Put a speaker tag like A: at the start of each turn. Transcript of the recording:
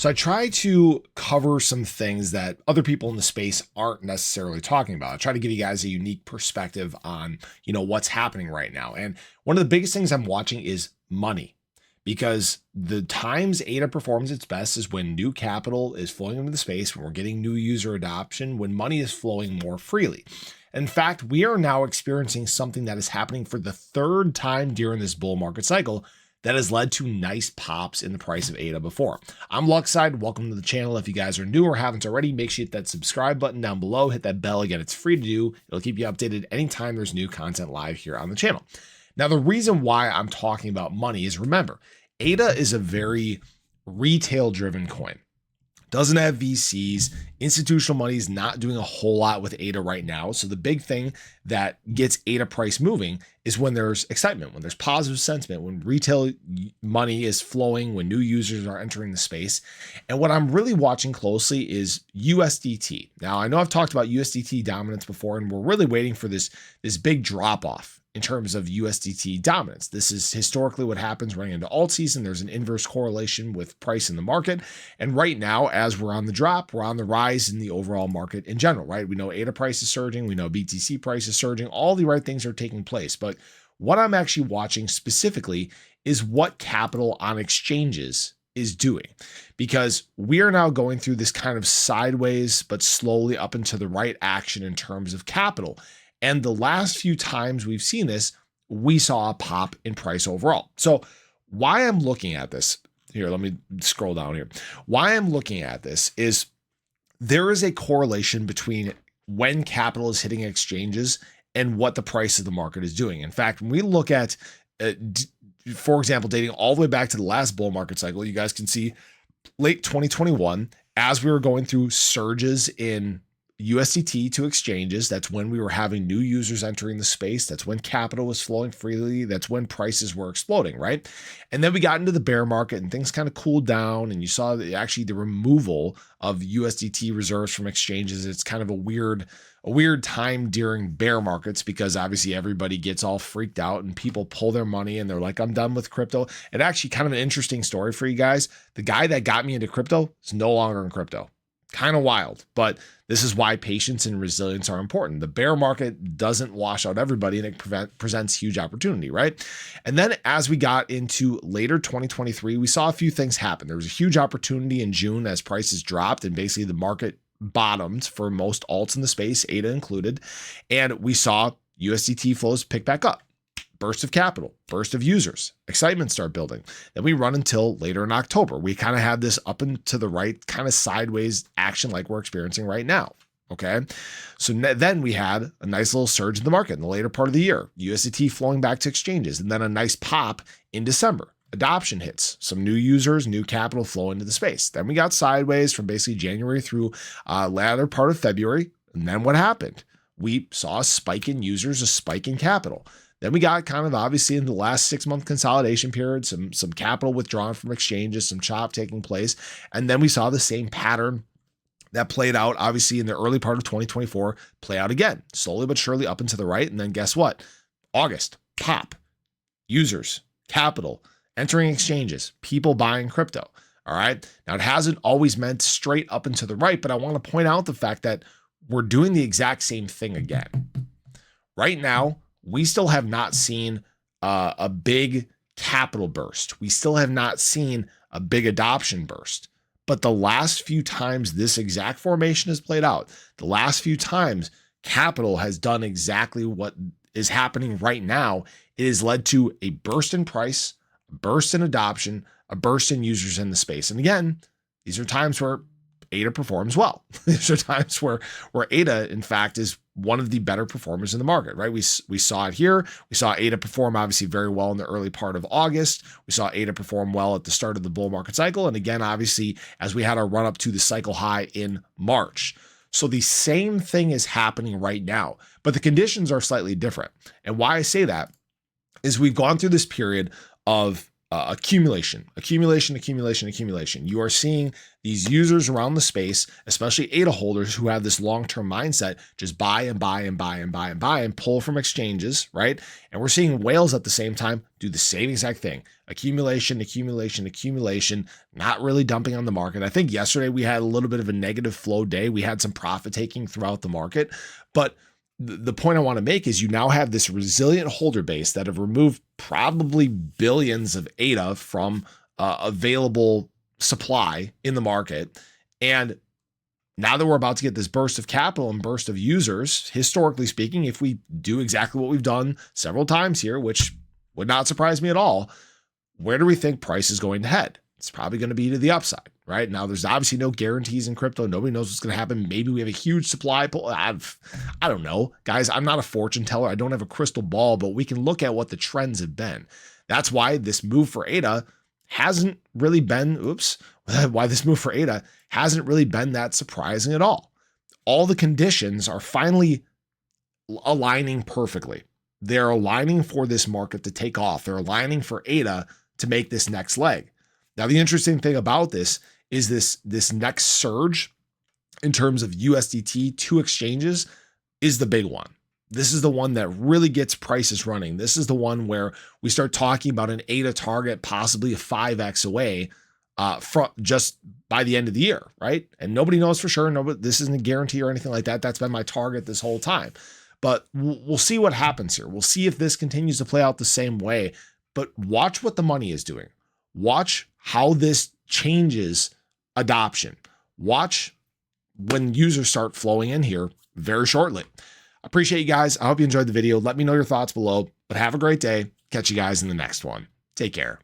A: So I try to cover some things that other people in the space aren't necessarily talking about. I try to give you guys a unique perspective on, what's happening right now. And one of the biggest things I'm watching is money, because the times ADA performs its best is when new capital is flowing into the space, when we're getting new user adoption, when money is flowing more freely. In fact, we are now experiencing something that is happening for the third time during this bull market cycle that has led to nice pops in the price of ADA before. I'm Luckside. Welcome to the channel. If you guys are new or haven't already, make sure you hit that subscribe button down below. Hit that bell. Again, it's free to do. It'll keep you updated anytime there's new content live here on the channel. Now, the reason why I'm talking about money is, remember, ADA is a very retail-driven coin. Doesn't have VCs. Institutional money is not doing a whole lot with ADA right now. So the big thing that gets ADA price moving is when there's excitement, when there's positive sentiment, when retail money is flowing, when new users are entering the space. And what I'm really watching closely is USDT. Now, I know I've talked about USDT dominance before, and we're really waiting for this big drop off in terms of USDT dominance. This is historically what happens running into alt season. There's an inverse correlation with price in the market. And right now, as we're on the drop, we're on the rise in the overall market in general, right? We know ADA price is surging. We know BTC price is surging. All the right things are taking place. But what I'm actually watching specifically is what capital on exchanges is doing, because we are now going through this kind of sideways, but slowly up and to the right action in terms of capital. And the last few times we've seen this, we saw a pop in price overall. So why I'm looking at this here, let me scroll down here. Why I'm looking at this is there is a correlation between when capital is hitting exchanges and what the price of the market is doing. In fact, when we look at, for example, dating all the way back to the last bull market cycle, you guys can see late 2021, as we were going through surges in USDT to exchanges, that's when we were having new users entering the space. That's when capital was flowing freely. That's when prices were exploding, right? And then we got into the bear market and things kind of cooled down, and you saw actually the removal of USDT reserves from exchanges. It's kind of a weird time during bear markets, because obviously everybody gets all freaked out and people pull their money and they're like, I'm done with crypto. And actually kind of an interesting story for you guys. The guy that got me into crypto is no longer in crypto. Kind of wild, but this is why patience and resilience are important. The bear market doesn't wash out everybody, and it presents huge opportunity, right? And then as we got into later 2023, we saw a few things happen. There was a huge opportunity in June as prices dropped and basically the market bottomed for most alts in the space, ADA included. And we saw USDT flows pick back up. Burst of capital, burst of users, excitement start building. Then we run until later in October. We kind of had this up and to the right kind of sideways action like we're experiencing right now. Okay. So then we had a nice little surge in the market in the later part of the year, USDT flowing back to exchanges, and then a nice pop in December. Adoption hits, some new users, new capital flow into the space. Then we got sideways from basically January through latter part of February. And then what happened? We saw a spike in users, a spike in capital. Then we got kind of obviously in the last 6-month consolidation period, some capital withdrawn from exchanges, some chop taking place. And then we saw the same pattern that played out obviously in the early part of 2024 play out again, slowly but surely up and to the right. And then guess what? August, pop, users, capital, entering exchanges, people buying crypto. All right. Now it hasn't always meant straight up and to the right, but I want to point out the fact that we're doing the exact same thing again. Right now, we still have not seen a big capital burst. We still have not seen a big adoption burst. But the last few times this exact formation has played out, the last few times capital has done exactly what is happening right now, it has led to a burst in price, a burst in adoption, a burst in users in the space. And again, these are times where ADA performs well. These are times where ADA, in fact, is one of the better performers in the market, right? We saw it here. We saw ADA perform obviously very well in the early part of August. We saw ADA perform well at the start of the bull market cycle. And again, obviously, as we had our run up to the cycle high in March. So the same thing is happening right now, but the conditions are slightly different. And why I say that is we've gone through this period of accumulation, accumulation, accumulation, accumulation. You are seeing these users around the space, especially ADA holders who have this long-term mindset, just buy and buy and buy and buy and buy and pull from exchanges, right? And we're seeing whales at the same time do the same exact thing. Accumulation, accumulation, accumulation, not really dumping on the market. I think yesterday we had a little bit of a negative flow day. We had some profit taking throughout the market, but the point I want to make is you now have this resilient holder base that have removed probably billions of ADA from available supply in the market. And now that we're about to get this burst of capital and burst of users, historically speaking, if we do exactly what we've done several times here, which would not surprise me at all, where do we think price is going to head? It's probably going to be to the upside, right? Now, there's obviously no guarantees in crypto. Nobody knows what's going to happen. Maybe we have a huge supply pull. I don't know. Guys, I'm not a fortune teller. I don't have a crystal ball, but we can look at what the trends have been. That's why this move for ADA hasn't really been, why this move for ADA hasn't really been that surprising at all. All the conditions are finally aligning perfectly. They're aligning for this market to take off. They're aligning for ADA to make this next leg. Now, the interesting thing about this is this next surge in terms of USDT to exchanges is the big one. This is the one that really gets prices running. This is the one where we start talking about an ADA target, possibly a 5x away from just by the end of the year, right? And nobody knows for sure. Nobody, this isn't a guarantee or anything like that. That's been my target this whole time. But we'll see what happens here. We'll see if this continues to play out the same way. But watch what the money is doing. Watch how this changes adoption. Watch when users start flowing in here very shortly. Appreciate you guys. I hope you enjoyed the video. Let me know your thoughts below, but have a great day. Catch you guys in the next one. Take care.